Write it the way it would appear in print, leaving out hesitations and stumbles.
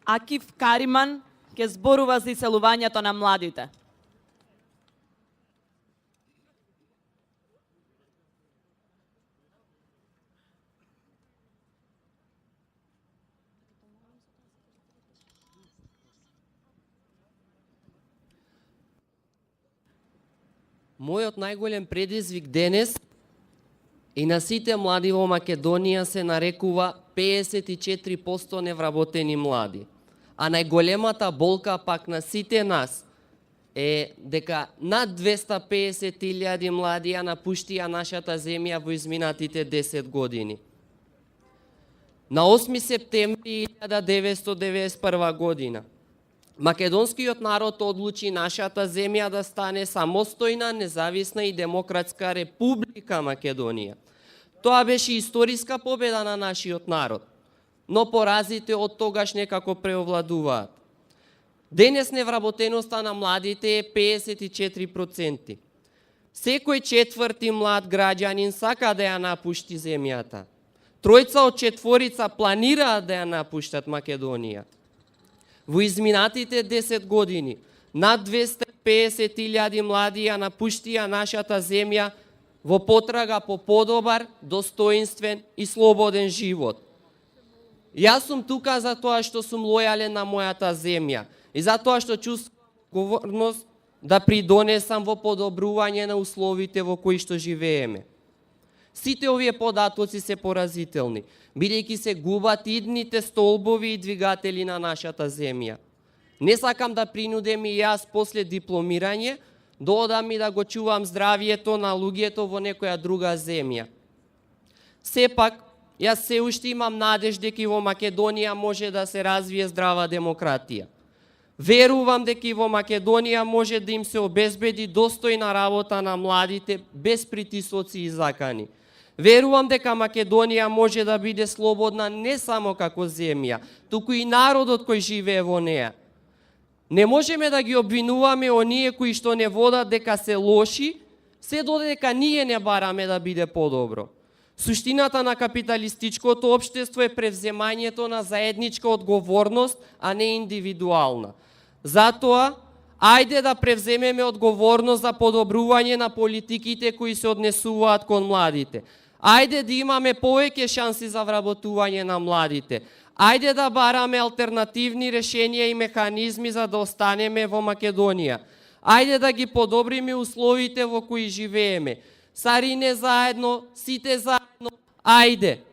Акив Кариман ќе зборува за иселувањето на младите. Мојот најголем предизвик денес и на сите млади во Македонија се нарекува 54% невработени млади. А најголемата болка пак на сите нас е дека над 250.000 млади ја напуштија нашата земја во изминатите 10 години. На 8 септември 1991 година македонскиот народ одлучи нашата земја да стане самостојна, независна и демократска република Македонија. Тоа беше историска победа на нашиот народ, но поразите од тогаш некако преовладуваат. Денес невработеноста на младите е 54%. Секој четврти млад граѓанин сака да ја напушти земјата. Тројца од четворица планираат да ја напуштат Македонија. Во изминатите 10 години над 250.000 млади ја напуштија нашата земја во потрага по подобар, достоинствен и слободен живот. Јас сум тука за тоа што сум лојален на мојата земја и за тоа што чувствувам одговорност да придонесам во подобрување на условите во кои што живееме. Сите овие податоци се поразителни, бидејќи се губат идните столбови и двигатели на нашата земја. Не сакам да принудем и јас после дипломирање да одам и да го чувам здравието на луѓето во некоја друга земја. Сепак, јас се уште имам надеж дека и во Македонија може да се развие здрава демократија. Верувам дека и во Македонија може да им се обезбеди достојна работа на младите без притисоци и закани. Верувам дека Македонија може да биде слободна не само како земја, туку и народот кој живее во неа. Не можеме да ги обвинуваме оние кои што не водат дека се лоши, се додека ние не бараме да биде подобро. Суштината на капиталистичкото општество е превземањето на заедничка одговорност, а не индивидуална. Затоа, ајде да превземеме одговорност за подобрување на политиките кои се однесуваат кон младите. Ајде да имаме повеќе шанси за вработување на младите. Ајде да бараме алтернативни решенија и механизми за да останеме во Македонија. Ајде да ги подобриме условите во кои живееме. Сарине заедно, сите заедно, ајде!